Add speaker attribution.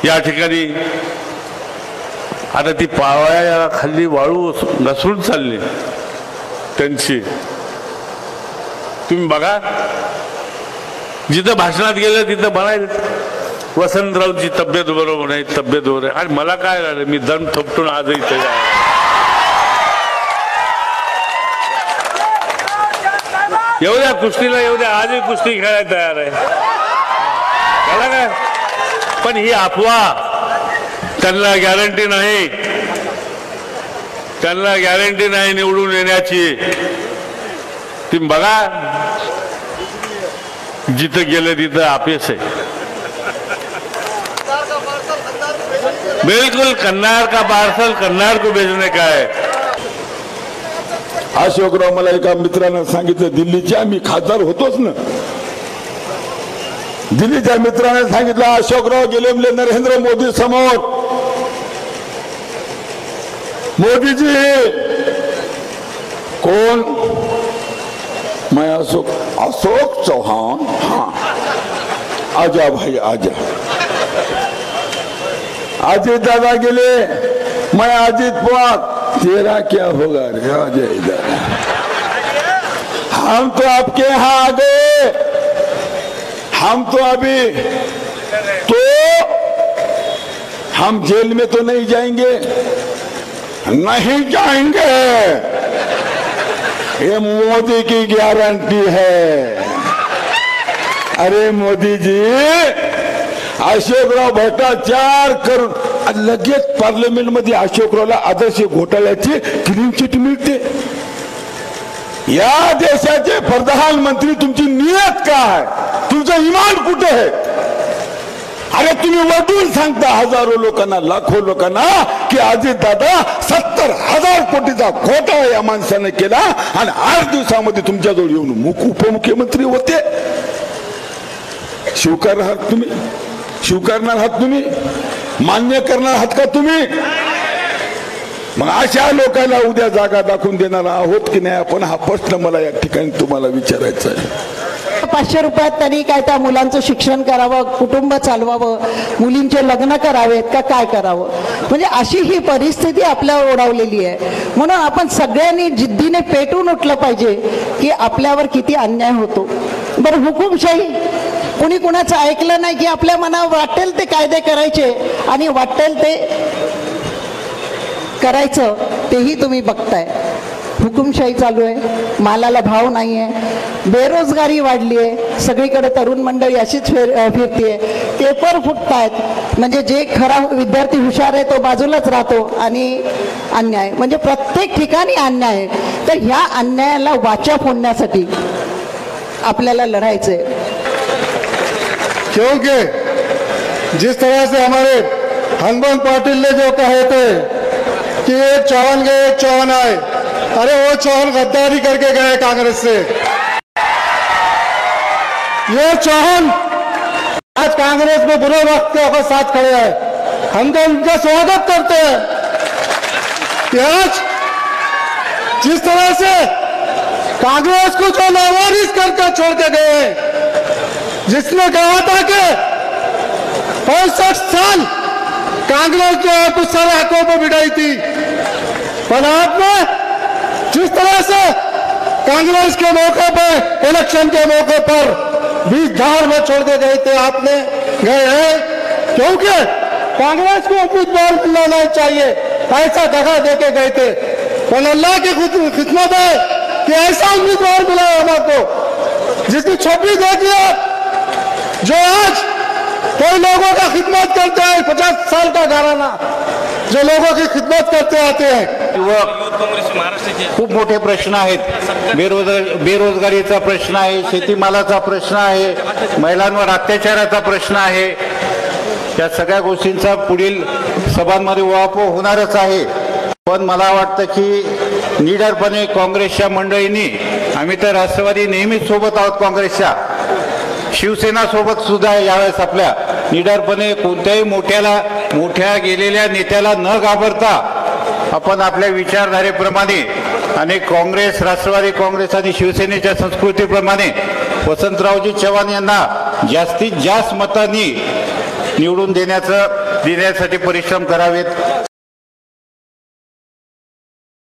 Speaker 1: या ठिकाणी आता ती पावळ्या खाली वाळू घसरून चालली त्यांची. तुम्ही बघा, जिथं भाषणात गेलं तिथं म्हणायचं वसंतरावची तब्येत बरोबर नाही, तब्येत बरोबर आहे. आणि मला काय झालं, मी दम थोपटून आजही इथे एवढ्या कुस्तीला एवढ्या आजही कुस्ती खेळायला तयार आहे. त्याला काय, पण ही अफवा, त्यांना गॅरंटी नाही, त्यांना गॅरंटी नाही निवडून येण्याची. तुम्ही बघा, जिथं गेलं तिथं अपयश आहे. बिल्कुल कन्नाड का पार्सल कन्नाड को भेजने का है.
Speaker 2: अशोकराव मला एका मित्रानं सांगितलं, दिल्लीच्या आम्ही खासदार होतोच ना, दिल्लीच्या मित्राने सांगितलं अशोकराव गेले म्हणजे नरेंद्र मोदी समोर, मोदीजी कोण, मैं अशोक चौहान, हाँ आजा भाई आजा. अजित दादा गेले, मैं अजित पवार, तेरा क्या होगा रे, आजा इधर. हम तो आपके यहाँ आ गए, हम तो अभी तो हम जेल में तो नहीं जाएंगे, नहीं जाएंगे, ये मोदी की गारंटी है. अरे मोदी जी, अशोकराव भ्रष्टाचार करून लगेच पार्लमेंट मध्ये अशोकरावला आदर्श घोटाळ्याची क्लीन चिट मिळते. या देशाचे प्रधानमंत्री, तुमची नियत काय, तुमचं इमान कुठे आहे? अरे तुम्ही वडून सांगता हजारो लोकांना, लाखो लोकांना की अजित दादा 70,000 कोटीचा घोटाळा या माणसाने केला आणि 8 दिवसामध्ये तुमच्याजवळ येऊन उपमुख्यमंत्री होते. स्वीकारणार आहात तुम्ही? स्वीकारणार आहात तुम्ही? मान्य करणार आहात का तुम्ही? मग अशा लोकांना उद्या जागा दाखवून देणार आहोत की नाही आपण, हा प्रश्न मला या ठिकाणी तुम्हाला विचारायचा आहे.
Speaker 3: 500 रुपयात त्यांनी काय त्या मुलांचं शिक्षण करावं, कुटुंब चालवावं, मुलींचे लग्न करावेत का काय करावं, म्हणजे अशी ही परिस्थिती आपल्यावर ओढावलेली आहे. म्हणून आपण सगळ्यांनी जिद्दीने पेटून उठलं पाहिजे की आपल्यावर किती अन्याय होतो. बरं, हुकुमशाही, कुणी कुणाचं ऐकलं नाही की आपल्या मनावर वाटेल ते कायदे करायचे आणि वाटेल ते करायचं, तेही तुम्ही बघताय. हुकुमशाही चालू आहे, मालाला भाव नाही आहे, बेरोजगारी वाढली आहे, सगळीकडे तरुण मंडळी अशीच फिरतीये, पेपर फुटतायत, म्हणजे जे खरा विद्यार्थी हुशार आहे तो बाजूलाच राहतो आणि अन्याय, म्हणजे प्रत्येक ठिकाणी अन्याय आहे. तर ह्या अन्यायाला वाचा फोडण्यासाठी आपल्याला लढायचंय.
Speaker 4: क्योंकि जिस तरह से हमारे हनुमान पाटिल ने जो कहे थे कि एक चौहान गए एक चौहान आए, अरे वो चौहान गद्दारी करके गए कांग्रेस से. ये चौहान आज कांग्रेस में बुरे वक्त के साथ खड़े हैं. हम तो उनका स्वागत करते हैं कि आज जिस तरह से कांग्रेस को जो लावारिस करके छोड़ के गए, जिसने कहा था कि 65 साल कांग्रेस जो है कुछ सारे हकों पर बिठाई थी, पर आपने जिस तरह से कांग्रेस के मौके पर, इलेक्शन के मौके पर बीच धार में छोड़ के गए थे, आपने गए हैं क्योंकि कांग्रेस को उम्मीदवार मिलना नहीं चाहिए, ऐसा दगा दे के गए थे. और अल्लाह की खिदमत है कि ऐसा उम्मीदवार मिला हमारे जिसकी छवि देखिए, जो आज कई लोगों का खिदमत करते हैं, 50 साल का घराना जो लोगों की खिदमत करते आते हैं.
Speaker 5: खूप मोठे प्रश्न आहेत. बेरोजगारीचा प्रश्न आहे, शेतीमालाचा प्रश्न आहे, महिलांवर अत्याचाराचा प्रश्न आहे. या सगळ्या गोष्टींचा पुढील सभांमध्ये उहापोह होणारच आहे. पण मला वाटतं की निडरपणे काँग्रेसच्या मंडळींनी, आम्ही तर राष्ट्रवादी नेहमीच सोबत आहोत काँग्रेसच्या, शिवसेना सोबत सुद्धा यावेळेस आपल्या निडरपणे कोणत्याही मोठ्या गेलेल्या नेत्याला न घाबरता आपण आपल्या विचारधारेप्रमाणे आणि काँग्रेस, राष्ट्रवादी काँग्रेस आणि शिवसेनेच्या संस्कृतीप्रमाणे वसंतरावजी चव्हाण यांना जास्तीत जास्त मतांनी निवडून देण्याचं देण्यासाठी परिश्रम करावेत.